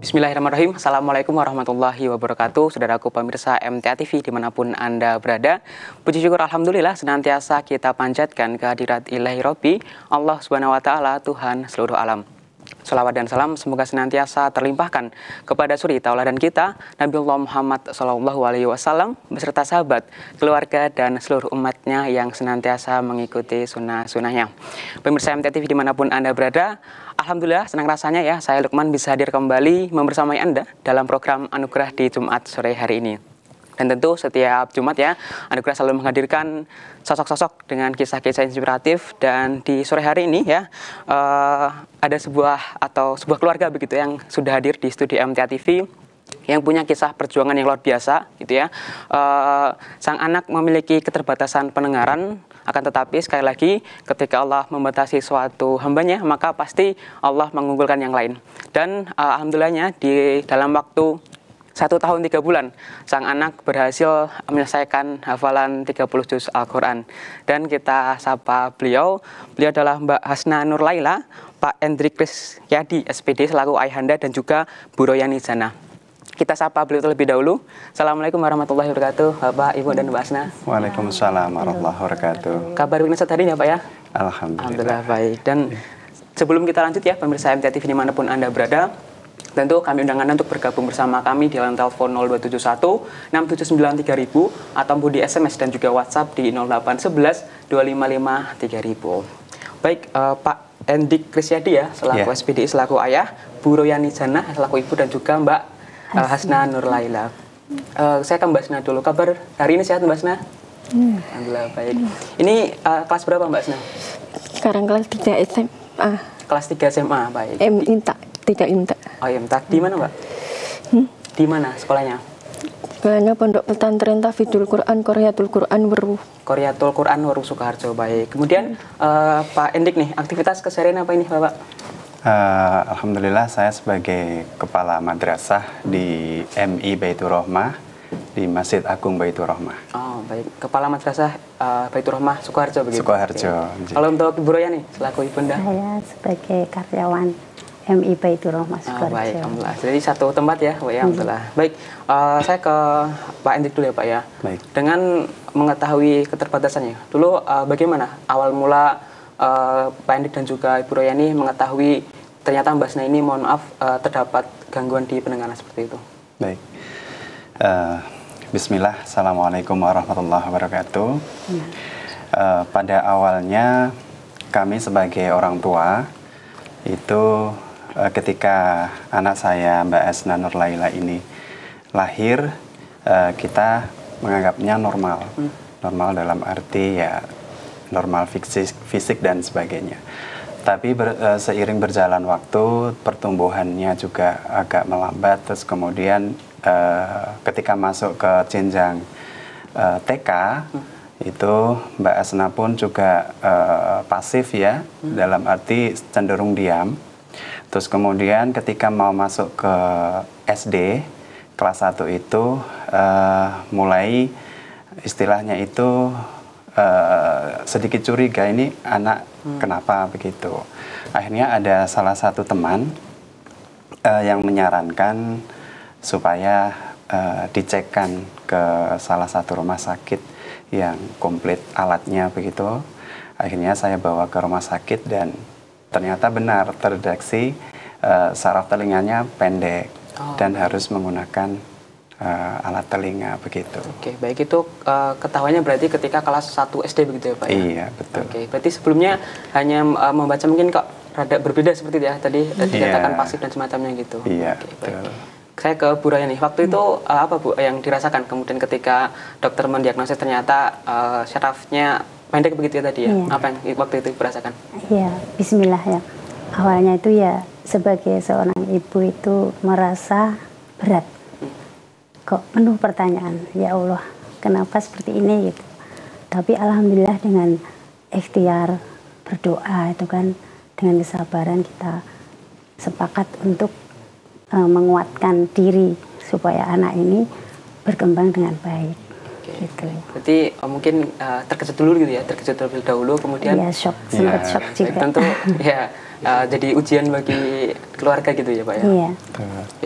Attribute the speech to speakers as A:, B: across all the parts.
A: Bismillahirrahmanirrahim. Assalamualaikum warahmatullahi wabarakatuh. Saudaraku pemirsa MTA TV dimanapun Anda berada. Puji syukur Alhamdulillah senantiasa kita panjatkan kehadirat Ilahi Robbi, Allah Subhanahu wa Ta'ala, Tuhan seluruh alam. Salawat dan salam semoga senantiasa terlimpahkan kepada suri tauladan kita Nabiullah Muhammad SAW beserta sahabat, keluarga dan seluruh umatnya yang senantiasa mengikuti sunnah-sunnahnya. Pemirsa MTA TV dimanapun Anda berada, Alhamdulillah senang rasanya ya saya Lukman bisa hadir kembali membersamai Anda dalam program Anugerah di Jumat sore hari ini. Dan tentu setiap Jumat ya, Anugerah selalu menghadirkan sosok-sosok dengan kisah-kisah inspiratif. Dan di sore hari ini ya, ada sebuah keluarga begitu yang sudah hadir di studio MTA TV yang punya kisah perjuangan yang luar biasa gitu ya. Sang anak memiliki keterbatasan pendengaran, akan tetapi sekali lagi ketika Allah membatasi suatu hambanya, maka pasti Allah mengunggulkan yang lain. Dan alhamdulillahnya di dalam waktu 1 tahun 3 bulan, sang anak berhasil menyelesaikan hafalan 30 juz Al-Quran. Dan kita sapa beliau adalah Mbak Hasna Nur Laila, Pak Hendrik Krisyadi, SPD, selaku ayahanda, dan juga Bu Royani Zana. Kita sapa beliau terlebih dahulu. Assalamualaikum warahmatullahi wabarakatuh, Bapak, Ibu, dan Mbak Hasna.
B: Waalaikumsalam warahmatullahi wabarakatuh.
A: Kabar Ibu saat hari ini ya Pak ya?
B: Alhamdulillah
A: baik. Dan sebelum kita lanjut ya, pemirsa MTA TV dimanapun Anda berada, tentu kami undang Anda untuk bergabung bersama kami di line telepon 0271 679 3000 ataupun di SMS dan juga WhatsApp di 0811 255 3000. Baik, Pak Hendrik Krisyadi ya selaku SPD selaku ayah, Bu Royani Zana selaku ibu, dan juga Mbak Hasna Nur Laila. Saya ke Mbak Hasna dulu. Kabar hari ini sehat Mbak Hasna? Alhamdulillah baik. Ini kelas berapa Mbak Hasna?
C: Sekarang kelas 3 SMA.
A: Kelas 3 SMA, baik.
C: Tidak IMTA.
A: Oh IMTA. Di mana Mbak? Di mana sekolahnya?
C: Sekolahnya Pondok Pesantren Tahfidzul Quran Qoryatul Quran Weruh.
A: Qoryatul Quran Weruh Sukoharjo, baik. Kemudian Pak Hendrik nih, aktivitas keseharian apa ini Bapak?
B: Alhamdulillah saya sebagai kepala madrasah di MI Baitur Rahmah di Masjid Agung Baitur Rahmah.
A: Oh baik, kepala madrasah Baitur Rahmah Sukoharjo begitu.
B: Sukoharjo.
A: Okay. Kalau untuk Ibu Royani selaku ibunda?
D: Saya sebagai karyawan MI Baitur Rahmah Sukoharjo.
A: Baik, alhamdulillah. Jadi satu tempat ya, Pak ya, alhamdulillah. Baik, saya ke Pak Hendrik dulu ya Pak ya.
B: Baik.
A: Dengan mengetahui keterbatasannya, dulu bagaimana awal mula Pak Hendrik dan juga Ibu Royani mengetahui ternyata Mbak Hasna ini, mohon maaf, terdapat gangguan di pendengaran seperti itu?
B: Baik. Bismillah, Assalamualaikum warahmatullahi wabarakatuh. Pada awalnya kami sebagai orang tua itu ketika anak saya Mbak Hasna Nur Laila ini lahir, kita menganggapnya normal. Normal dalam arti ya normal fisik dan sebagainya. Tapi seiring berjalan waktu, pertumbuhannya juga agak melambat. Terus kemudian ketika masuk ke jenjang TK, itu Mbak Hasna pun juga pasif ya, dalam arti cenderung diam. Terus kemudian ketika mau masuk ke SD, kelas 1 itu mulai istilahnya itu sedikit curiga, ini anak kenapa begitu. Akhirnya ada salah satu teman yang menyarankan supaya dicekkan ke salah satu rumah sakit yang komplit alatnya begitu. Akhirnya saya bawa ke rumah sakit dan ternyata benar terdeteksi saraf telinganya pendek dan harus menggunakan alat telinga begitu.
A: Oke, baik, itu ketahuannya berarti ketika kelas 1 SD begitu ya Pak ya?
B: Iya, betul.
A: Oke, berarti sebelumnya hanya membaca mungkin kok rada berbeda seperti itu ya, tadi dikatakan pasif dan semacamnya gitu.
B: Iya,
A: oke,
B: betul.
A: Baik. Saya ke Bu Royani, waktu itu apa Bu yang dirasakan kemudian ketika dokter mendiagnosis ternyata syarafnya pendek begitu ya tadi ya? Apa yang waktu itu dirasakan?
D: Iya, bismillah ya. Awalnya itu ya sebagai seorang ibu itu merasa berat. Kok penuh pertanyaan, ya Allah, kenapa seperti ini gitu. Tapi alhamdulillah dengan ikhtiar berdoa itu kan, dengan kesabaran kita sepakat untuk menguatkan diri supaya anak ini berkembang dengan baik. Gitu.
A: Berarti mungkin terkejut dulu gitu ya, terkejut terlebih dahulu, kemudian
D: Iya, sempat shock juga.
A: tentu ya jadi ujian bagi keluarga gitu ya Pak ya.
D: Iya.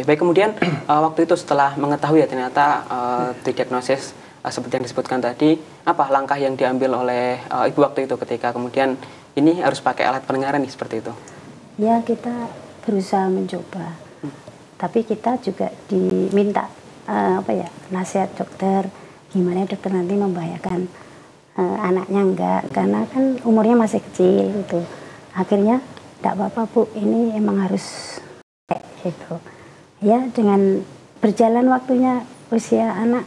A: Ya, baik, kemudian waktu itu setelah mengetahui ya ternyata didiagnosis seperti yang disebutkan tadi, apa langkah yang diambil oleh ibu waktu itu ketika kemudian ini harus pakai alat pendengaran nih seperti itu?
D: Ya, kita berusaha mencoba. Tapi kita juga diminta nasihat dokter, gimana dokter nanti membahayakan anaknya enggak, karena kan umurnya masih kecil gitu. Akhirnya enggak apa-apa Bu, ini emang harus kayak gitu. Ya, dengan berjalan waktunya usia anak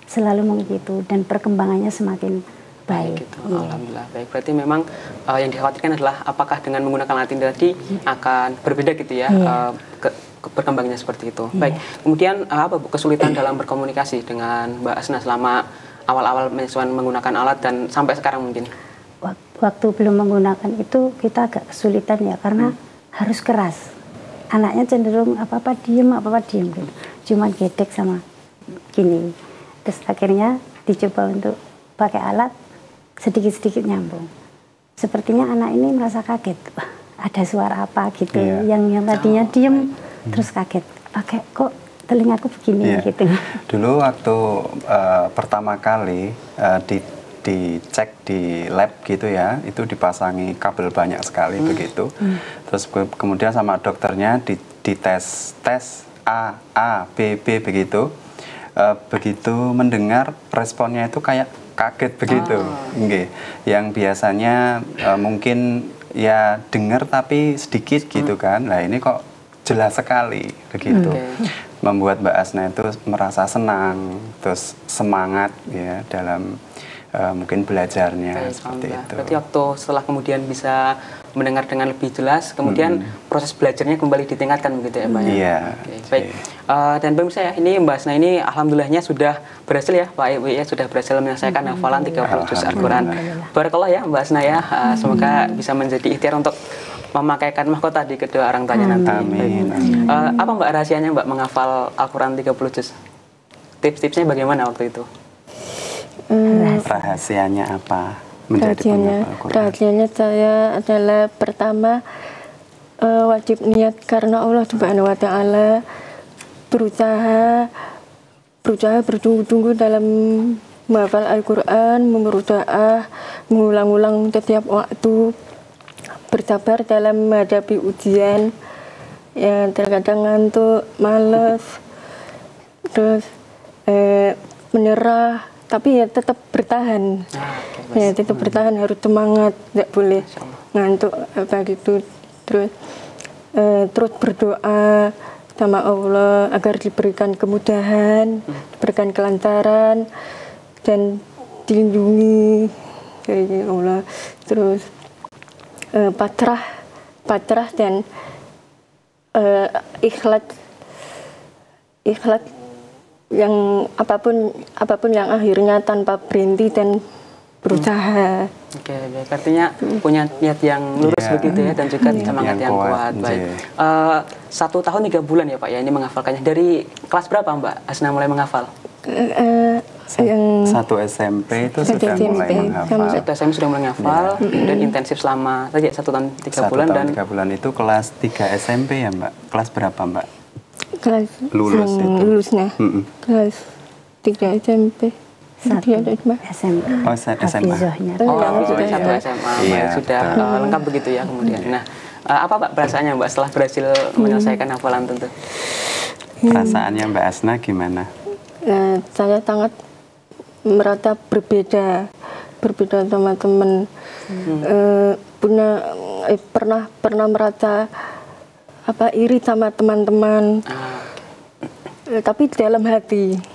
D: selalu begitu dan perkembangannya semakin baik.
A: Gitu. Alhamdulillah. Baik, berarti memang yang dikhawatirkan adalah apakah dengan menggunakan alat ini tadi akan berbeda gitu ya, perkembangannya seperti itu. Baik, kemudian apa Bu kesulitan dalam berkomunikasi dengan Mbak Asna selama awal-awal menyesuaikan menggunakan alat dan sampai sekarang mungkin?
D: Waktu belum menggunakan itu kita agak kesulitan ya, karena harus keras. Anaknya cenderung apa-apa diem gitu. Cuman gedek sama gini. Terus akhirnya dicoba untuk pakai alat, sedikit-sedikit nyambung. Sepertinya anak ini merasa kaget. Wah, ada suara apa gitu. Yang tadinya diem, terus kaget. Pakai kok telingaku begini gitu.
B: Dulu waktu pertama kali dicek di lab gitu ya, itu dipasangi kabel banyak sekali begitu. Terus kemudian sama dokternya dites A, B begitu. Begitu mendengar responnya itu kayak kaget begitu, yang biasanya mungkin ya dengar tapi sedikit gitu kan. Nah ini kok jelas sekali begitu, membuat Mbak Asna itu merasa senang, terus semangat ya dalam mungkin belajarnya seperti itu.
A: Berarti waktu setelah kemudian bisa mendengar dengan lebih jelas, kemudian proses belajarnya kembali ditingkatkan begitu ya Mbak?
B: Iya.
A: Baik. Dan pemirsa ya, ini Mbak Asna ini alhamdulillahnya sudah berhasil ya Pak Ibu ya, sudah berhasil menyelesaikan hafalan 30 juz Al-Quran. Barakallah ya Mbak Asna ya, semoga bisa menjadi ikhtiar untuk memakaikan mahkota di kedua orang tuanya nanti.
B: Amin.
A: Apa Mbak rahasianya Mbak menghafal Al-Quran 30 juz? Tips-tipsnya bagaimana waktu itu?
B: Rahasianya apa?
C: Rahasianya saya adalah pertama wajib niat karena Allah Subhanahu Wa Taala, berusaha bertunggu-tunggu dalam menghafal Al-Quran, berusaha mengulang-ulang setiap waktu, bersabar dalam menghadapi ujian yang terkadang ngantuk, malas, terus menyerah, tapi ya tetap bertahan. Ya tetap bertahan, harus semangat, tidak boleh ngantuk apa gitu. Terus berdoa sama Allah agar diberikan kemudahan, diberikan kelancaran dan dilindungi dari Allah. Terus pasrah dan ikhlas yang apapun yang akhirnya tanpa berhenti dan berusaha.
A: Oke, baik. Artinya punya niat yang lurus begitu ya, dan juga semangat yang kuat. Baik. 1 tahun 3 bulan ya Pak ya ini menghafalkannya. Dari kelas berapa Mbak Asna mulai menghafal?
B: Satu SMP itu sudah mulai menghafal.
A: Satu SMP sudah mulai menghafal dan intensif selama tadi 1 tahun 3 bulan.
B: 1 tahun 3 bulan itu kelas 3 SMP ya Mbak? Kelas berapa Mbak?
C: Kelas lulusnya. Kelas 3 SMP.
D: SMA.
B: Oh, SMA.
A: Sudah SMA. Sudah lengkap begitu ya kemudian. Nah, apa Mbak perasaannya Mbak setelah berhasil menyelesaikan hafalan tentu?
B: Perasaannya Mbak Asna gimana?
C: Saya sangat merasa berbeda sama teman. Pernah merasa iri sama teman-teman. Tapi dalam hati.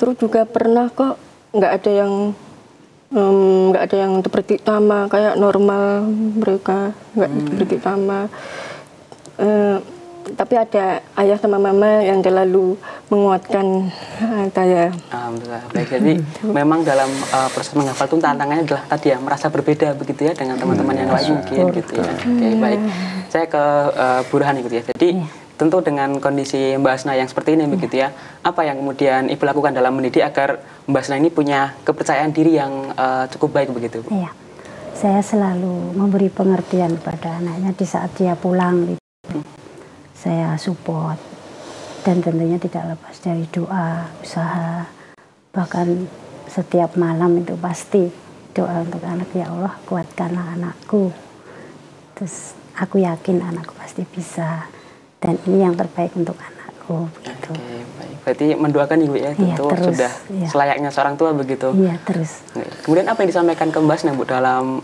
C: Terus juga pernah kok nggak ada yang seperti sama, kayak normal mereka, nggak seperti sama. Tapi ada ayah sama mama yang selalu menguatkan saya.
A: Alhamdulillah. Baik, jadi memang dalam proses menghafal itu tantangannya adalah tadi ya, merasa berbeda begitu ya dengan teman-teman yang lain mungkin gitu ya. Oke, baik. Saya ke Bu Rohani gitu ya. Jadi tentu dengan kondisi Mbak Asna yang seperti ini begitu ya, apa yang kemudian Ibu lakukan dalam mendidik agar Mbak Asna ini punya kepercayaan diri yang cukup baik begitu?
D: Iya, saya selalu memberi pengertian pada anaknya di saat dia pulang. Saya support dan tentunya tidak lepas dari doa, usaha, bahkan setiap malam itu pasti doa untuk anak, ya Allah kuatkanlah anakku. Terus aku yakin anakku pasti bisa dan ini yang terbaik untuk anakku begitu.
A: Oke, baik. Berarti mendoakan Ibu ya, tentu
D: terus,
A: sudah selayaknya seorang tua begitu.
D: Iya, terus.
A: Kemudian apa yang disampaikan ke Mbak Asna Bu dalam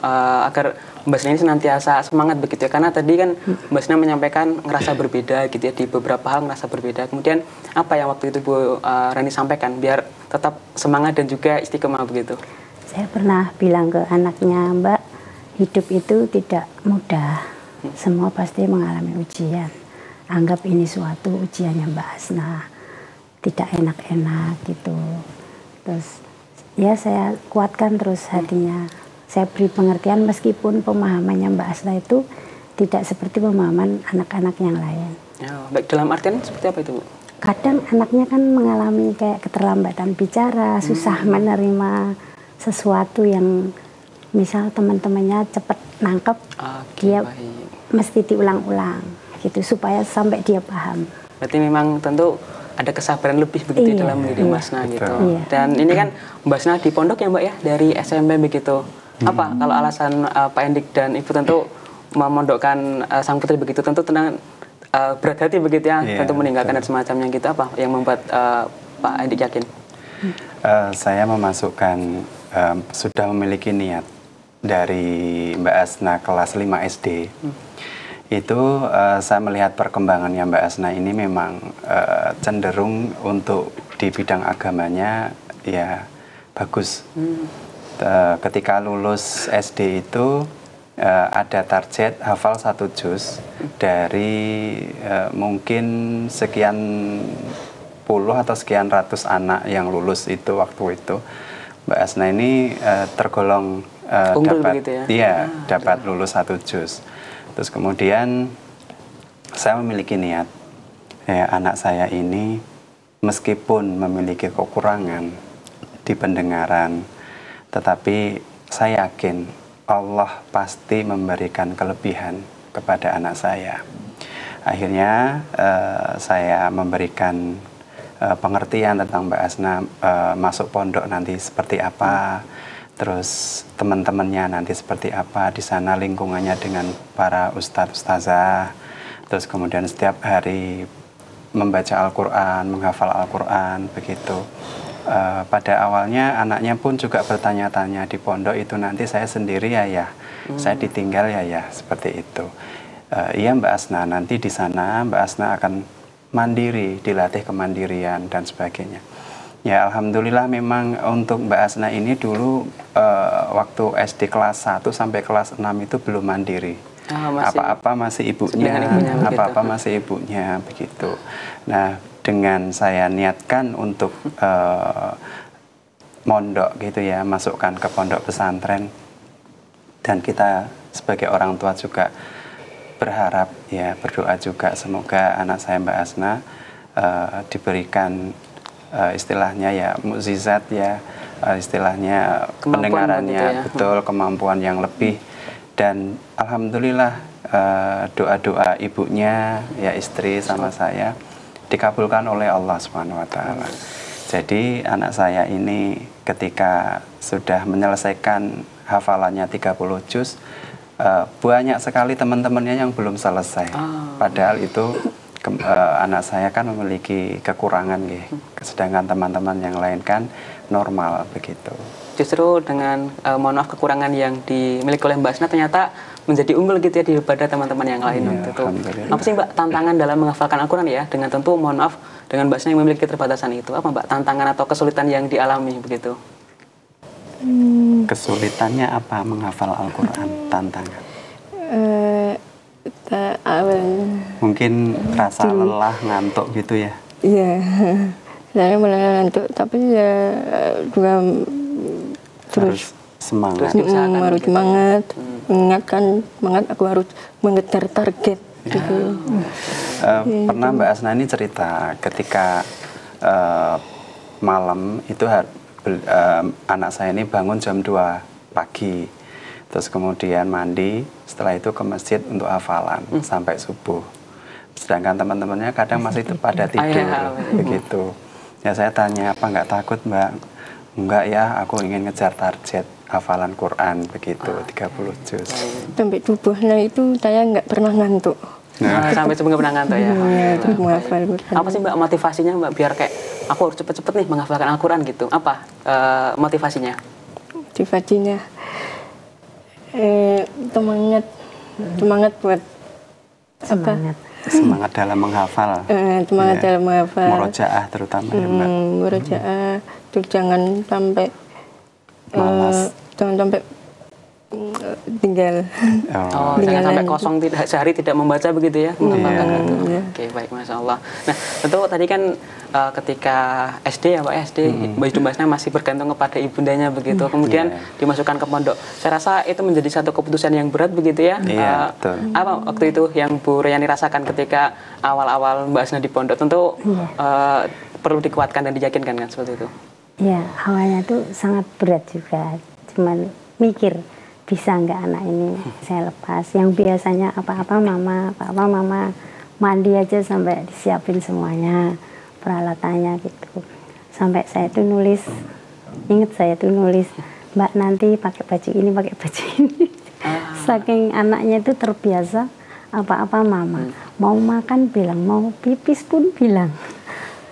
A: agar Mbak Asna ini senantiasa semangat begitu ya? Karena tadi kan Mbak Asna menyampaikan ngerasa berbeda gitu ya, di beberapa hal ngerasa berbeda. Kemudian apa yang waktu itu Bu Rani sampaikan biar tetap semangat dan juga istiqomah begitu?
D: Saya pernah bilang ke anaknya, Mbak, hidup itu tidak mudah. Semua pasti mengalami ujian. Anggap ini suatu ujiannya Mbak Asna. Tidak enak-enak gitu. Terus ya saya kuatkan terus hatinya. Saya beri pengertian meskipun pemahamannya Mbak Asna itu tidak seperti pemahaman anak-anak yang lain.
A: Ya, baik, dalam artian seperti apa itu Bu?
D: Kadang anaknya kan mengalami kayak keterlambatan bicara, susah menerima sesuatu yang misal teman-temannya cepat nangkep, dia mesti diulang-ulang gitu supaya sampai dia paham.
A: Berarti memang tentu ada kesabaran lebih begitu dalam mendidik Mbak Asna gitu. Dan ini kan Mbak Asna di pondok ya Mbak ya, dari SMP begitu. Apa kalau alasan Pak Endik dan Ibu tentu memondokkan sang putri begitu, tentu tenang berat hati begitu ya, tentu meninggalkan dan semacamnya gitu, apa yang membuat Pak Endik yakin?
B: Saya memasukkan sudah memiliki niat dari Mbak Asna kelas 5 SD. Itu saya melihat perkembangannya Mbak Asna ini memang cenderung untuk di bidang agamanya ya bagus. Ketika lulus SD itu ada target hafal 1 juz dari mungkin sekian puluh atau sekian ratus anak yang lulus itu waktu itu. Mbak Asna ini tergolong dapat ya? Dapat lulus 1 juz. Terus kemudian saya memiliki niat ya, anak saya ini meskipun memiliki kekurangan di pendengaran, tetapi saya yakin Allah pasti memberikan kelebihan kepada anak saya. Akhirnya saya memberikan pengertian tentang Mbak Asna masuk pondok nanti seperti apa, terus teman-temannya nanti seperti apa di sana, lingkungannya dengan para ustadz-ustazah, terus kemudian setiap hari membaca Al-Quran, menghafal Al-Quran begitu. Pada awalnya anaknya pun juga bertanya-tanya di pondok itu nanti saya sendiri ya, saya ditinggal ya, seperti itu. Iya Mbak Asna, nanti di sana Mbak Asna akan mandiri, dilatih kemandirian dan sebagainya. Ya alhamdulillah memang untuk Mbak Asna ini dulu waktu SD kelas 1 sampai kelas 6 itu belum mandiri. Apa-apa masih ibunya, apa-apa masih ibunya begitu. Nah, dengan saya niatkan untuk mondok gitu ya, masukkan ke pondok pesantren, dan kita sebagai orang tua juga berharap ya, berdoa juga semoga anak saya Mbak Asna diberikan istilahnya ya mukjizat ya, istilahnya pendengarannya betul, kemampuan yang lebih. Dan alhamdulillah doa-doa ibunya ya, istri sama saya dikabulkan oleh Allah Subhanahu wa taala. Jadi anak saya ini ketika sudah menyelesaikan hafalannya 30 juz, banyak sekali teman-temannya yang belum selesai. Padahal itu anak saya kan memiliki kekurangan sedangkan teman-teman yang lain kan normal begitu.
A: Justru dengan mohon maaf kekurangan yang dimiliki oleh Mbak Asna ternyata menjadi unggul gitu ya daripada teman-teman yang lain. Apa sih Mbak tantangan dalam menghafalkan Al-Quran ya, dengan tentu mohon maaf dengan Mbak Asna yang memiliki keterbatasan itu, apa Mbak tantangan atau kesulitan yang dialami begitu?
B: Kesulitannya apa menghafal Al-Quran, tantangan? Mungkin rasa lelah, ngantuk gitu ya?
C: Iya, saya mulai ngantuk, tapi ya juga terus
B: semangat.
C: Harus semangat, mengingatkan semangat, aku harus mengejar target gitu.
B: Pernah Mbak Asna ini cerita ketika malam itu anak saya ini bangun jam 2 pagi, terus kemudian mandi, setelah itu ke masjid untuk hafalan sampai subuh. Sedangkan teman-temannya kadang masih pada tidur, begitu. Ya saya tanya, apa nggak takut Mbak? Enggak ya, aku ingin ngejar target hafalan Quran, begitu, 30 juz.
C: Sampai subuhnya itu saya nggak pernah ngantuk.
A: Sampai subuh nggak pernah ngantuk ya?
C: Iya, terus menghafal Quran.
A: Apa sih Mbak motivasinya Mbak biar kayak aku harus cepet-cepet nih menghafalkan Al-Quran gitu? Apa motivasinya?
C: Motivasinya semangat buat
B: Semangat dalam menghafal.
C: semangat dalam menghafal.
B: Murojaah terutama ya Mbak.
C: Murojaah, terus jangan sampai
B: Malas.
C: jangan sampai tinggal.
A: Jangan sampai kosong sehari tidak membaca begitu ya? Menghafalkan gitu.
C: Iya.
A: Oke, baik, Masya Allah. Nah, tentu tadi kan ketika SD ya Pak, SD, Mbak Mbasna masih bergantung kepada ibundanya begitu. Kemudian dimasukkan ke pondok. Saya rasa itu menjadi satu keputusan yang berat begitu ya.
B: Iya, betul.
A: Apa waktu itu yang Bu Rayani rasakan ketika awal-awal Mbak Asna di pondok? Tentu perlu dikuatkan dan diyakinkan kan seperti itu.
D: Ya, awalnya tuh sangat berat juga. Cuman mikir, bisa nggak anak ini saya lepas. Yang biasanya apa-apa mama, mandi aja sampai disiapin semuanya, peralatannya gitu. Sampai saya tuh nulis, inget saya tuh nulis, Mbak nanti pakai baju ini, pakai baju ini. Saking anaknya itu terbiasa apa-apa mama. Mau makan bilang, mau pipis pun bilang.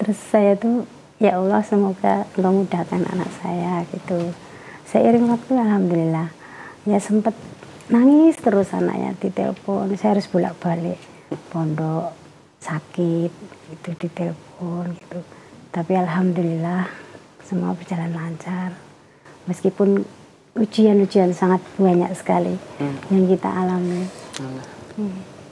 D: Terus saya tuh, ya Allah semoga Allah mudahkan anak saya gitu. Seiring waktu alhamdulillah, ya sempat nangis terus anaknya ditelepon. Saya harus bolak-balik pondok, sakit itu ditelepon gitu. Tapi alhamdulillah semua berjalan lancar. Meskipun ujian-ujian sangat banyak sekali yang kita alami.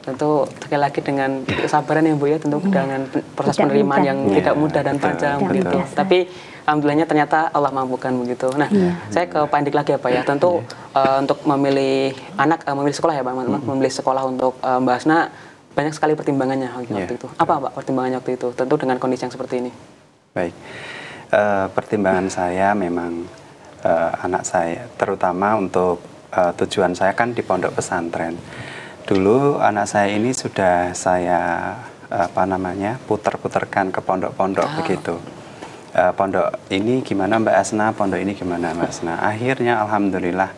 A: Tentu sekali lagi dengan kesabaran ya Bu ya, tentu dengan proses
D: Tidak
A: penerimaan
D: mudah.
A: yang tidak mudah dan panjang begitu. Tapi alhamdulillahnya ternyata Allah mampukan begitu. Nah, saya ke Pak Andik lagi ya Pak ya. Tentu untuk memilih anak, memilih sekolah ya Pak, memilih sekolah untuk Mbak Asna banyak sekali pertimbangannya waktu itu. Apa Pak pertimbangannya waktu itu? Tentu dengan kondisi yang seperti ini.
B: Baik, pertimbangan saya memang anak saya, terutama untuk tujuan saya kan di pondok pesantren. Dulu anak saya ini sudah saya putar-putarkan ke pondok-pondok begitu. Pondok ini gimana Mbak Asna, pondok ini gimana Mbak Asna. Akhirnya alhamdulillah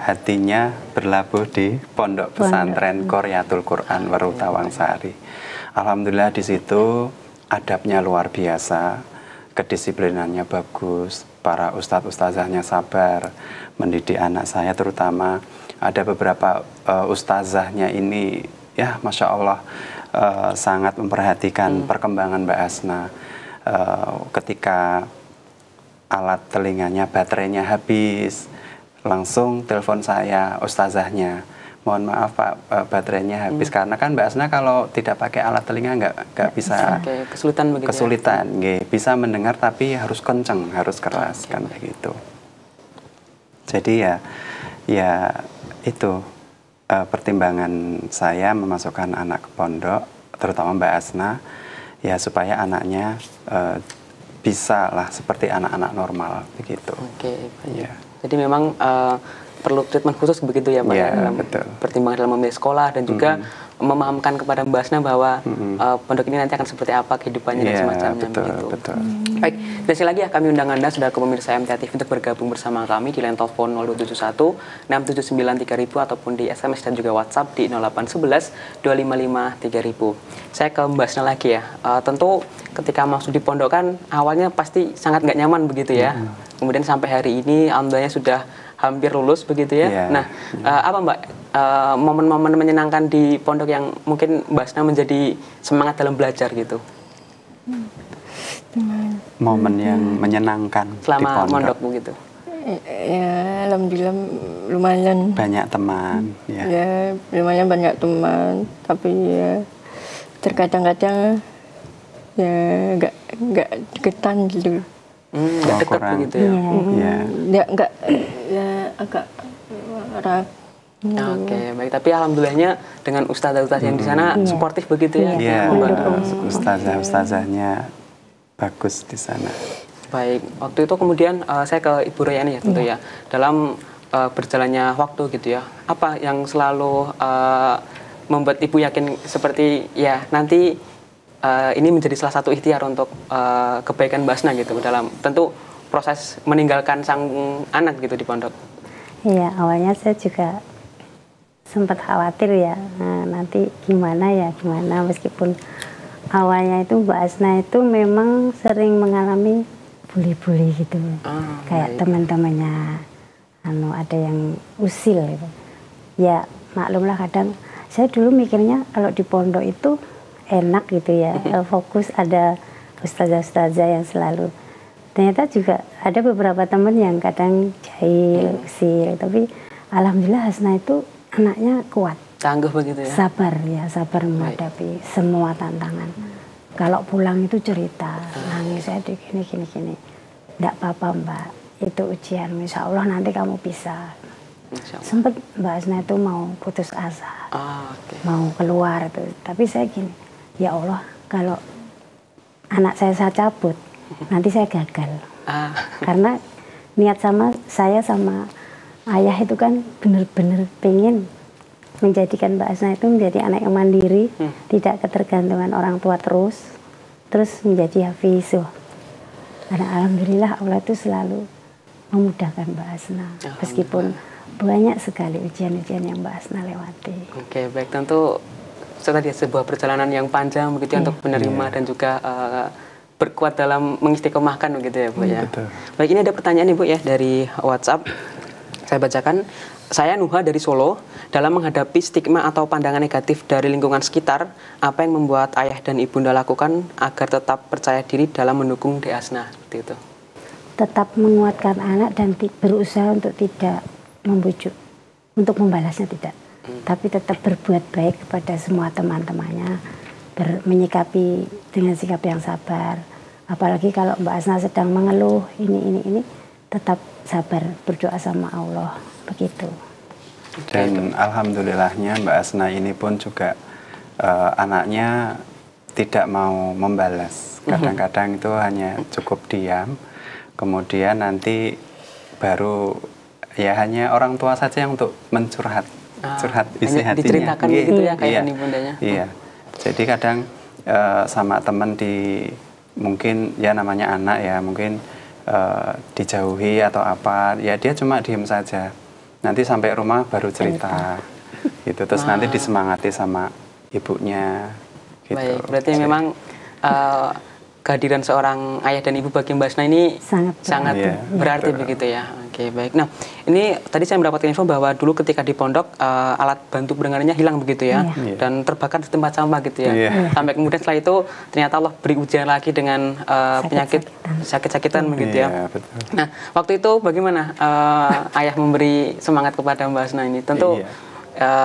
B: hatinya berlabuh di pondok pesantren Qoryatul Quran Warutawangsari. Alhamdulillah di situ adabnya luar biasa, kedisiplinannya bagus, para ustadz-ustazahnya sabar mendidik anak saya, terutama ada beberapa ustazahnya ini ya Masya Allah sangat memperhatikan perkembangan Mbak Asna. Ketika alat telinganya baterainya habis, langsung telepon saya ustazahnya, mohon maaf Pak, baterainya habis. Karena kan Mbak Asna kalau tidak pakai alat telinga nggak bisa,
A: kesulitan begitu.
B: Kesulitan, ya? Bisa mendengar tapi harus kenceng, harus keras kan begitu. Jadi ya itu pertimbangan saya memasukkan anak ke pondok, terutama Mbak Asna, ya supaya anaknya bisa lah seperti anak-anak normal begitu.
A: Oke,
B: ya.
A: Jadi memang perlu treatment khusus begitu ya Pak, dalam pertimbangan dalam memilih sekolah dan juga memahamkan kepada Mbak Asna bahwa pondok ini nanti akan seperti apa kehidupannya dan semacamnya begitu.
B: Betul.
A: Baik, dan sekali lagi ya kami undang Anda saudara pemirsa MTA TV untuk bergabung bersama kami di line telepon 0271 679 3000 ataupun di SMS dan juga WhatsApp di 0811 255 3000. Saya ke Mbak Asna lagi ya. Tentu ketika masuk di pondok kan awalnya pasti sangat nggak nyaman begitu ya. Kemudian sampai hari ini alhamdulillah sudah hampir lulus begitu ya. Nah, apa Mbak momen-momen menyenangkan di pondok yang mungkin Mbak Asna menjadi semangat dalam belajar gitu?
B: Momen yang menyenangkan
A: selama
B: di
A: pondok begitu.
C: Ya, alhamdulillah lumayan
B: banyak teman.
C: Ya, lumayan banyak teman, tapi ya terkadang-kadang ya nggak deketan gitu.
A: Nggak dekat begitu ya.
C: Ya nggak, ya agak
A: Oke, baik. Tapi alhamdulillahnya dengan ustazah-ustazah yang di sana suportif begitu ya?
B: Iya,
A: mendukung.
B: ustazah-ustazahnya bagus di sana.
A: Baik, waktu itu kemudian saya ke Ibu Royani ya tentu ya. Dalam berjalannya waktu gitu ya, apa yang selalu membuat Ibu yakin seperti ya nanti ini menjadi salah satu ikhtiar untuk kebaikan Mbak Asna gitu dalam tentu proses meninggalkan sang anak gitu di pondok?
D: Iya, awalnya saya juga sempat khawatir ya, nanti gimana meskipun awalnya itu Mbak Asna itu memang sering mengalami bully-bully gitu, kayak teman-temannya ada yang usil gitu. Ya maklumlah, kadang saya dulu mikirnya kalau di pondok itu enak gitu ya, fokus ada ustazah-ustazah yang selalu. Ternyata juga ada beberapa teman yang kadang jahil, usil, tapi alhamdulillah Hasna itu anaknya kuat,
A: tangguh begitu ya,
D: sabar menghadapi semua tantangan. Kalau pulang itu cerita, nangis, saya gini, enggak apa-apa Mbak, itu ujian, insya Allah nanti kamu bisa. Sempat Mbak Asna itu mau putus asa, mau keluar tuh, tapi saya gini, ya Allah kalau anak saya cabut, nanti saya gagal, karena niat saya sama ayah itu kan benar-benar pengen menjadikan Mbak Asna itu menjadi anak yang mandiri, tidak ketergantungan orang tua terus menjadi hafizuh. Karena alhamdulillah Allah itu selalu memudahkan Mbak Asna, meskipun banyak sekali ujian-ujian yang Mbak Asna lewati.
A: Oke, baik, tentu tadi sebuah perjalanan yang panjang begitu untuk menerima dan juga berkuat dalam mengistiqomahkan begitu ya Bu ya.
B: Betul.
A: Baik, ini ada pertanyaan Ibu ya dari WhatsApp. Saya bacakan. Saya Nuha dari Solo. Dalam menghadapi stigma atau pandangan negatif dari lingkungan sekitar, apa yang membuat ayah dan ibunda lakukan agar tetap percaya diri dalam mendukung Dek Asna? Seperti itu.
D: Tetap menguatkan anak dan berusaha untuk tidak membujuk, untuk membalasnya tidak, tapi tetap berbuat baik kepada semua teman-temannya, menyikapi dengan sikap yang sabar. Apalagi kalau Mbak Asna sedang mengeluh ini, tetap sabar, berdoa sama Allah, begitu.
B: Dan alhamdulillahnya Mbak Asna ini pun juga anaknya tidak mau membalas. Kadang-kadang itu hanya cukup diam, kemudian nanti baru ya hanya orang tua saja yang untuk curhat isi hatinya.
A: Diceritakan gitu ya kayak ibundanya.
B: Iya. Jadi kadang sama teman mungkin ya namanya anak ya, mungkin dijauhi atau apa, ya dia cuma diem saja. Nanti sampai rumah baru cerita. Gitu. Terus nanti disemangati sama ibunya. Gitu.
A: Baik, berarti memang kehadiran seorang ayah dan ibu bagi Mbak Asna ini sangat berarti begitu ya. Oke, baik. Nah, ini tadi saya mendapatkan info bahwa dulu ketika di pondok alat bantu pendengarannya hilang begitu ya, dan terbakar di tempat sampah gitu ya. Sampai kemudian setelah itu ternyata Allah beri ujian lagi dengan penyakit sakit-sakitan begitu ya.
B: Betul.
A: Nah, waktu itu bagaimana ayah memberi semangat kepada Mbak Asna ini? Tentu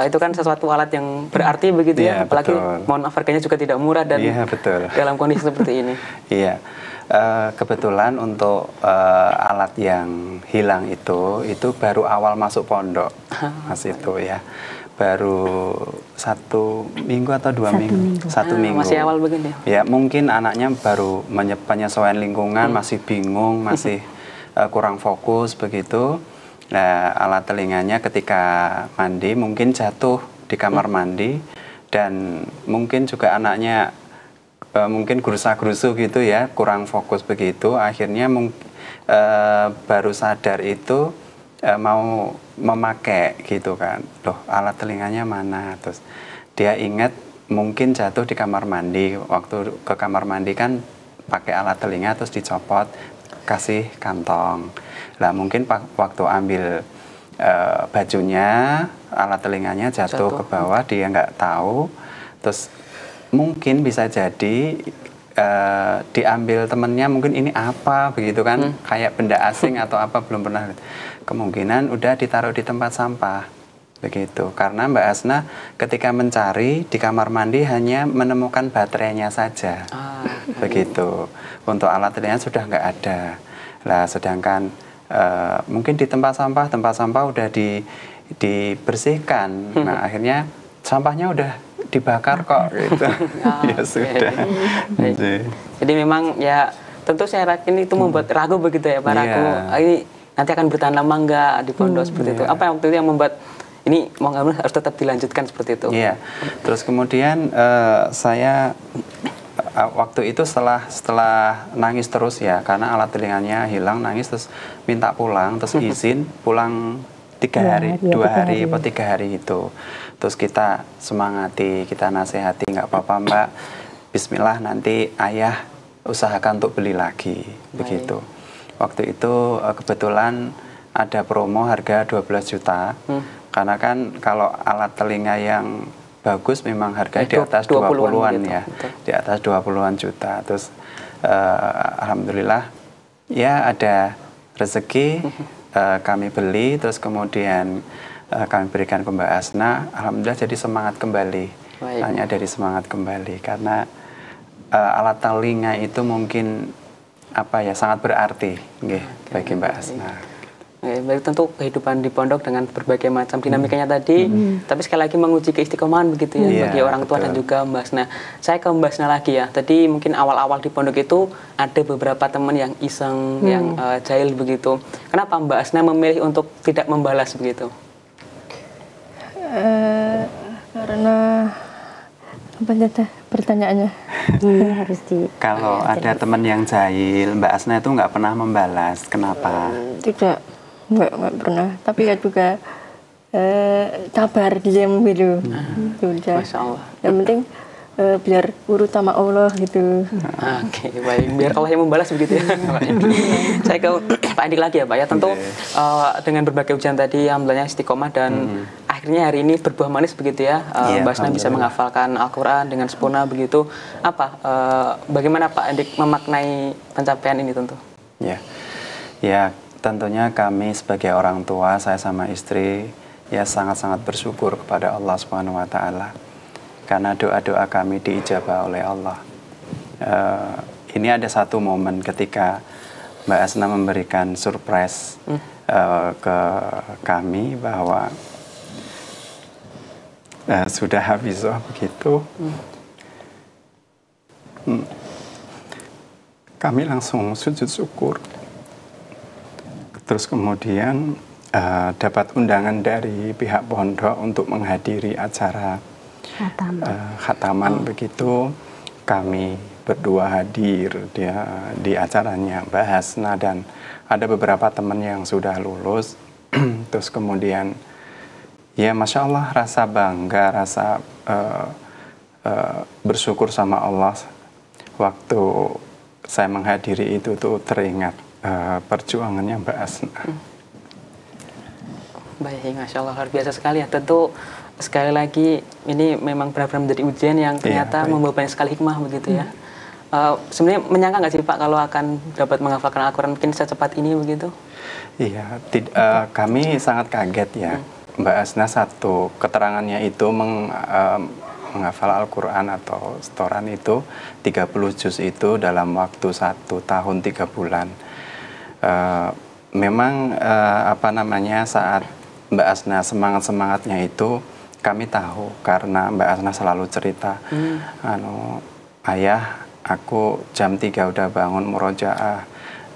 A: itu kan sesuatu alat yang berarti begitu ya, apalagi mohon maaf harganya juga tidak murah dan dalam kondisi seperti ini. Iya,
B: kebetulan untuk alat yang hilang itu baru awal masuk pondok, Mas itu ya, baru 1 minggu atau 2 minggu, 1 minggu.
A: Masih awal begini.
B: Ya mungkin anaknya baru penyesuaian lingkungan, masih bingung, masih kurang fokus begitu. Nah, alat telinganya ketika mandi mungkin jatuh di kamar mandi, dan mungkin juga anaknya mungkin gerusa-gerusu gitu ya, kurang fokus begitu. Akhirnya baru sadar itu mau memakai gitu kan. Loh, alat telinganya mana? Terus dia ingat mungkin jatuh di kamar mandi. Waktu ke kamar mandi kan pakai alat telinga terus dicopot, kasih kantong. Lah mungkin waktu ambil bajunya, alat telinganya jatuh ke bawah, dia nggak tahu. Terus mungkin bisa jadi diambil temennya, mungkin ini apa begitu kan, kayak benda asing atau apa, belum pernah. Kemungkinan udah ditaruh di tempat sampah begitu. Karena Mbak Asna ketika mencari di kamar mandi hanya menemukan baterainya saja, begitu. Untuk alat telinga sudah nggak ada. Lah sedangkan mungkin di tempat sampah udah dibersihkan. Nah, akhirnya sampahnya udah dibakar kok gitu. Ya sudah.
A: Jadi memang ya tentu saya yakin itu membuat ragu begitu ya Pak, ragu ini nanti akan bertahan lama enggak di pondok seperti itu. Apa yang waktu itu yang membuat ini mau nggak mau harus tetap dilanjutkan seperti itu?
B: Iya. Terus kemudian saya waktu itu setelah nangis terus ya, karena alat telinganya hilang, nangis terus minta pulang, terus izin pulang 3 hari, 2 hari atau 3 hari itu. Terus kita semangati, kita nasihati, nggak apa-apa Mbak, Bismillah, nanti ayah usahakan untuk beli lagi. Begitu. Waktu itu kebetulan ada promo harga 12 juta. Karena kan kalau alat telinga yang bagus memang harga di atas 20-an gitu, ya. Betul. Di atas 20-an juta. Terus alhamdulillah ya ada rezeki, kami beli, terus kemudian kami berikan ke Mbak Asna. Alhamdulillah jadi semangat kembali. Hanya dari semangat kembali karena alat telinga itu mungkin apa ya, sangat berarti bagi Mbak Asna.
A: Baik, tentu kehidupan di pondok dengan berbagai macam dinamikanya tadi, tapi sekali lagi menguji keistiqomahan begitu ya bagi orang tua dan juga Mbak Asna. Saya ke Mbak Asna lagi ya. Tadi mungkin awal-awal di pondok itu ada beberapa teman yang iseng, yang jahil begitu. Kenapa Mbak Asna memilih untuk tidak membalas begitu?
C: Karena apa tadi pertanyaannya?
D: Harus di.
B: Kalau ada teman yang jahil, Mbak Asna itu nggak pernah membalas. Kenapa?
C: Tidak, nggak pernah. Tapi ya juga sabar, diam gitu. Sudah.
A: Masya Allah.
C: Yang penting biar urut sama Allah gitu.
A: Oke, baik. Biar Allah yang membalas begitu ya. Saya ke Pak Andik lagi ya Pak ya. Tentu dengan berbagai ujian tadi, alhamdulillah istiqomah dan akhirnya hari ini berbuah manis begitu ya. Mbak Asna bisa menghafalkan Al-Quran dengan sempurna begitu. Apa? Bagaimana Pak Andik memaknai pencapaian ini tentu?
B: Ya tentunya kami sebagai orang tua, saya sama istri ya sangat-sangat bersyukur kepada Allah Subhanahu Wa Taala. Karena doa-doa kami diijabah oleh Allah. Ini ada satu momen ketika Mbak Asna memberikan surprise ke kami bahwa sudah hafizah begitu. Kami langsung sujud syukur. Terus kemudian dapat undangan dari pihak pondok untuk menghadiri acara khataman begitu. Kami berdua hadir di acaranya Mbak Hasna dan ada beberapa teman yang sudah lulus. Terus kemudian ya Masya Allah, rasa bangga, rasa bersyukur sama Allah. Waktu saya menghadiri itu tuh teringat perjuangannya Mbak Hasna.
A: Baik, Masya Allah, luar biasa sekali ya. Tentu sekali lagi ini memang benar-benar menjadi ujian yang ternyata membawa banyak sekali hikmah begitu ya. Sebenarnya menyangka nggak sih Pak kalau akan dapat menghafalkan Al-Quran mungkin secepat ini begitu?
B: Iya, kami sangat kaget ya. Mbak Asna satu keterangannya itu menghafal Al-Quran atau setoran itu 30 juz itu dalam waktu 1 tahun 3 bulan. Memang saat Mbak Asna semangatnya itu kami tahu karena Mbak Asna selalu cerita, ayah aku jam 3 udah bangun murojaah,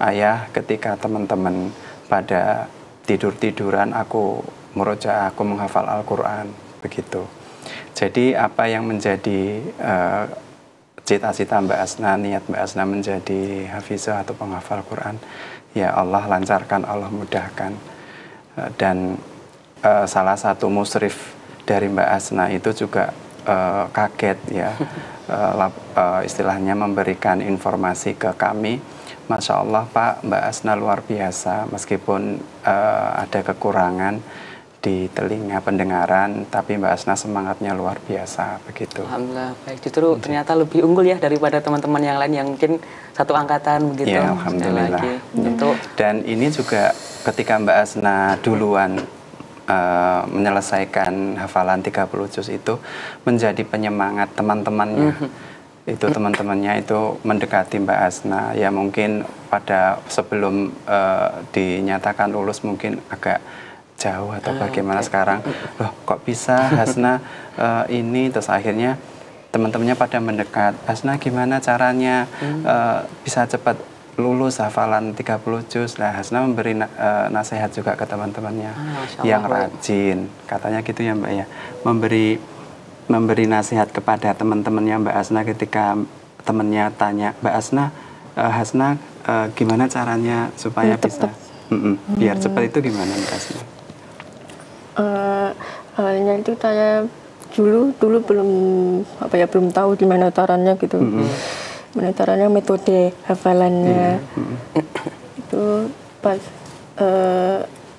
B: ayah ketika teman-teman pada tiduran aku murojaah, aku menghafal Al-Quran begitu. Jadi apa yang menjadi cita-cita Mbak Asna, niat Mbak Asna menjadi hafizah atau penghafal Quran, ya Allah lancarkan, Allah mudahkan. Dan salah satu musrif dari Mbak Asna itu juga kaget ya, istilahnya memberikan informasi ke kami, Masya Allah Pak, Mbak Asna luar biasa, meskipun ada kekurangan di telinga pendengaran, tapi Mbak Asna semangatnya luar biasa begitu.
A: Alhamdulillah, baik. Justru ternyata lebih unggul ya daripada teman-teman yang lain yang mungkin satu angkatan begitu.
B: Ya, alhamdulillah.
A: Tentu.
B: Dan ini juga ketika Mbak Asna duluan menyelesaikan hafalan 30 juz itu menjadi penyemangat teman-temannya. Itu teman-temannya itu mendekati Mbak Asna, ya mungkin pada sebelum dinyatakan lulus mungkin agak jauh atau bagaimana sekarang, loh kok bisa Hasna ini, terus akhirnya teman-temannya pada mendekat, Hasna gimana caranya bisa cepat lulus hafalan 30 juz. Lah Hasna memberi nasihat juga ke teman-temannya yang rajin, katanya gitu ya Mbak ya, memberi nasihat kepada teman-temannya Mbak Hasna ketika temannya tanya, Mbak Hasna, Hasna gimana caranya supaya bisa biar cepat itu gimana Mbak Hasna?
C: Awalnya itu saya dulu belum tahu gimana caranya gitu. Gimana caranya, metode hafalannya. Itu pas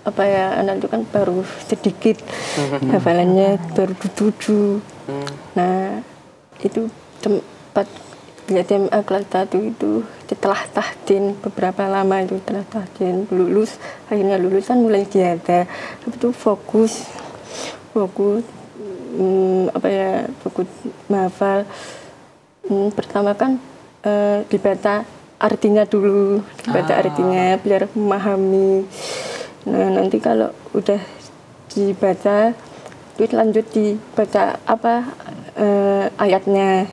C: anak itu kan baru sedikit hafalannya, baru 7. Nah, itu tempat di SMA kelas 1 itu setelah tahdin beberapa lama itu setelah tahdin akhirnya lulusan mulai diada. Itu fokus menghafal. Pertama kan dibaca artinya dulu, artinya biar memahami. Nah, nanti kalau udah dibaca, terus lanjut dibaca ayatnya,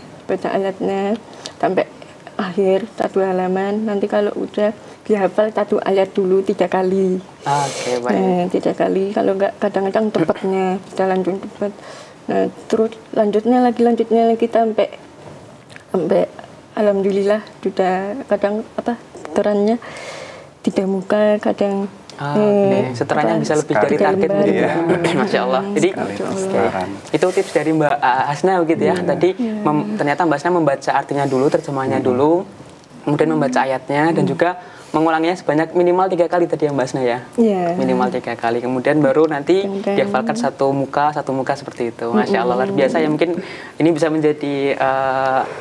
C: sampai akhir 1 halaman. Nanti kalau udah dihafal 1 ayat dulu 3 kali.
A: Oke, baik.
C: Nah, 3 kali, kalau enggak kadang-kadang cepatnya bisa lanjut cepat. Nah, terus lanjutnya lagi sampai alhamdulillah sudah kadang seterannya 3 muka, kadang
A: seterannya bisa lebih dari target begitu. Masya Allah. Jadi itu tips dari Mbak Hasna begitu ya. Tadi ternyata Mbak Hasna membaca artinya dulu, terjemahnya dulu, kemudian membaca ayatnya dan juga mengulanginya sebanyak minimal 3 kali tadi ya Mbak Hasna ya. Minimal 3 kali, kemudian baru nanti dihafalkan satu muka seperti itu. Masya Allah, luar biasa ya. Mungkin ini bisa menjadi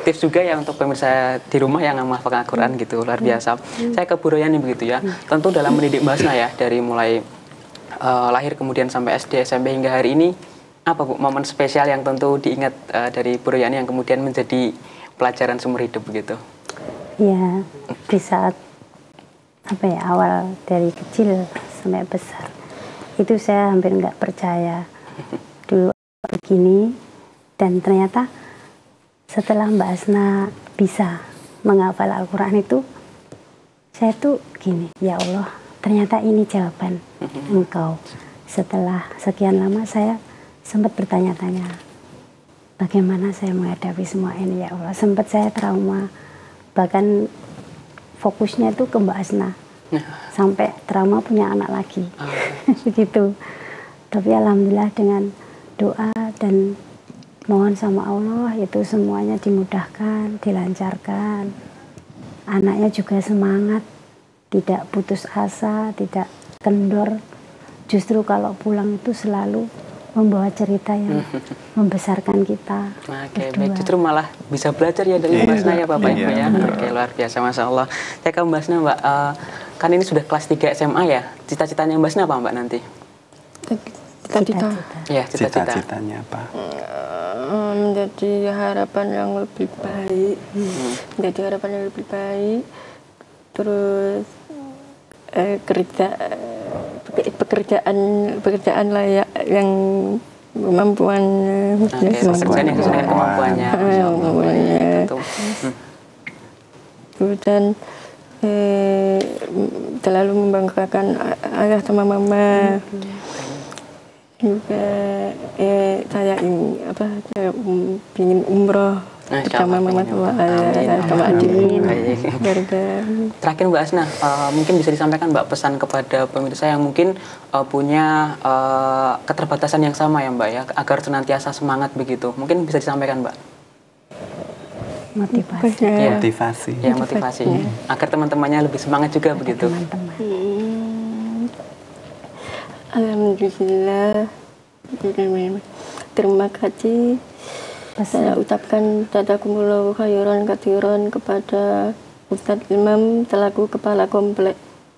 A: tips juga ya untuk pemirsa di rumah yang menghafalkan Al-Quran gitu, luar biasa. Saya ke Bu Royani begitu ya. Tentu dalam mendidik Mbak Hasna ya, dari mulai lahir kemudian sampai SD, SMP hingga hari ini, apa Bu momen spesial yang tentu diingat dari Bu Royani yang kemudian menjadi pelajaran seumur hidup begitu?
D: Ya, di saat awal dari kecil sampai besar itu saya hampir nggak percaya dulu begini, dan ternyata setelah Mbak Hasna bisa menghafal Al-Quran itu saya tuh gini, ya Allah, ternyata ini jawaban Engkau. Setelah sekian lama saya sempat bertanya-tanya, bagaimana saya menghadapi semua ini ya Allah. Sempat saya trauma, bahkan fokusnya itu ke Mbak Hasna, sampai trauma punya anak lagi, begitu. Tapi alhamdulillah dengan doa dan mohon sama Allah itu semuanya dimudahkan, dilancarkan. Anaknya juga semangat, tidak putus asa, tidak kendor. Justru kalau pulang itu selalu membawa cerita yang membesarkan kita.
A: Oke, baik. Justru malah bisa belajar ya dari Mbak Hasna ya Bapak Ibu ya. Oke, luar biasa, Masya Allah. Saya ke Mbak Hasna, Mbak. Kan ini sudah kelas 3 SMA ya. Cita-citanya Mbak Hasna apa Mbak nanti?
B: Cita-citanya apa?
C: Menjadi harapan yang lebih baik. Terus pekerjaan layak yang kemampuannya.
A: Pekerjaan yang sesuai kemampuannya.
C: Dan selalu membanggakan ayah sama mama. Juga saya ingin umroh bersama mama sama ayah sama adik.
A: Terakhir Mbak Hasna, mungkin bisa disampaikan Mbak pesan kepada pemirsa yang mungkin punya keterbatasan yang sama ya Mbak ya, agar senantiasa semangat begitu. Mungkin bisa disampaikan Mbak. Motivasi. Agar teman-temannya lebih semangat juga begitu.
C: Alhamdulillah. Terima kasih. Saya ucapkan jazakumullahu khairan katsiran kepada Ustadz Imam selaku Kepala Komplek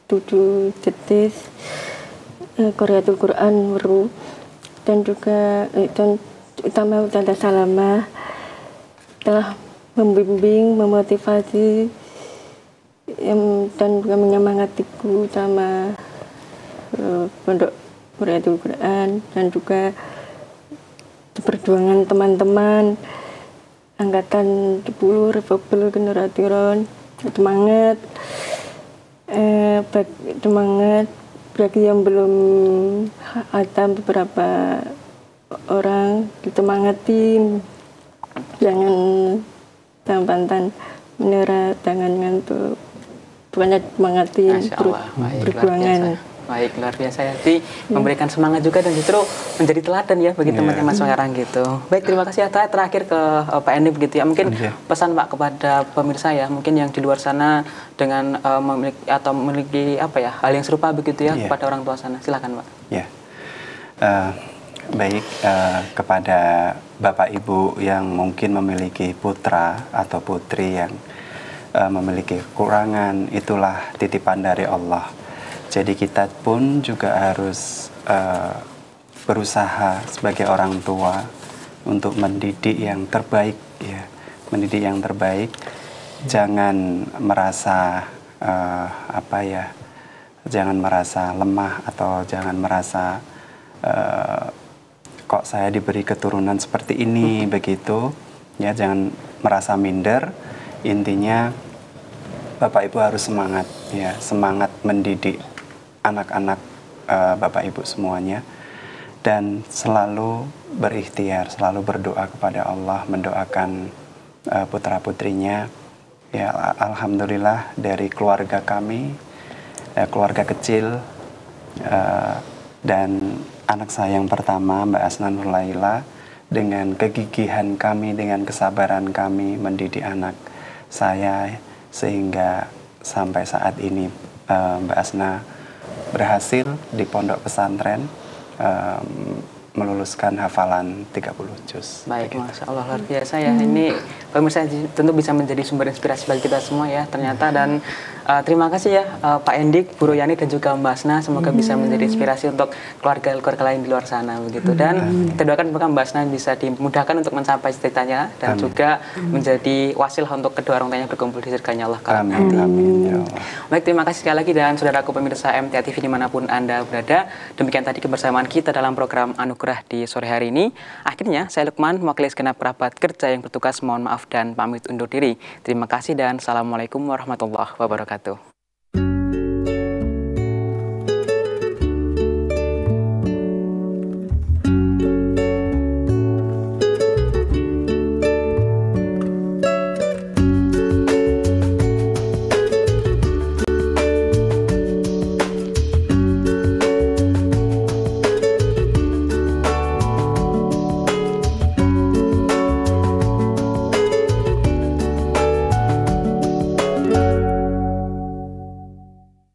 C: 7 Jetis Qariyatul Quran Weru, dan juga utama Ustadzah Salamah telah membimbing, memotivasi dan juga menyemangatiku sama pondok Quraitul Quran, dan juga perjuangan teman-teman angkatan 10 Rebel Generation. Semangat, semangat bagi yang belum ada, beberapa orang disemangatin, jangan pantang menyerah, jangan ngantuk, banyak semangatin perjuangan.
A: Baik, luar biasa ya. Jadi memberikan semangat juga dan justru menjadi teladan ya bagi teman-teman sekarang gitu. Baik, terima kasih ya. Terakhir ke Pak Endi begitu ya. Mungkin pesan Pak kepada pemirsa ya, mungkin yang di luar sana dengan memiliki apa ya, hal yang serupa begitu ya kepada orang tua sana. Silakan Pak.
B: Ya. Baik, kepada Bapak Ibu yang mungkin memiliki putra atau putri yang memiliki kekurangan, itulah titipan dari Allah. Jadi kita pun juga harus berusaha sebagai orang tua untuk mendidik yang terbaik, ya, mendidik yang terbaik. Jangan merasa jangan merasa lemah atau jangan merasa kok saya diberi keturunan seperti ini begitu, ya, jangan merasa minder. Intinya Bapak Ibu harus semangat, ya, semangat mendidik anak-anak Bapak Ibu semuanya, dan selalu berikhtiar, selalu berdoa kepada Allah, mendoakan putra-putrinya. Ya, alhamdulillah dari keluarga kami, keluarga kecil, dan anak saya yang pertama, Mbak Asna Nurlaila, dengan kegigihan kami, dengan kesabaran kami mendidik anak saya, sehingga sampai saat ini Mbak Asna berhasil di pondok pesantren meluluskan hafalan 30 juz.
A: Baik, Masya Allah, luar biasa ya. Ini pemirsa tentu bisa menjadi sumber inspirasi bagi kita semua ya ternyata. Dan terima kasih ya Pak Endik, Bu Royani, dan juga Mbak Asna. Semoga bisa menjadi inspirasi untuk keluarga-keluarga lain di luar sana begitu. Dan kita doakan semoga Mbak Asna bisa dimudahkan untuk mencapai cita-citanya dan juga menjadi wasilah untuk kedua orang tuanya berkumpul di surganya Allah.
B: Amin, amin, ya Allah.
A: Baik, terima kasih sekali lagi, dan saudaraku pemirsa MTA TV dimanapun Anda berada. Demikian tadi kebersamaan kita dalam program Anugerah di sore hari ini. Akhirnya saya Lukman, mewakili segenap kerabat kerja yang bertugas, mohon maaf dan pamit undur diri. Terima kasih dan Assalamualaikum warahmatullahi wabarakatuh.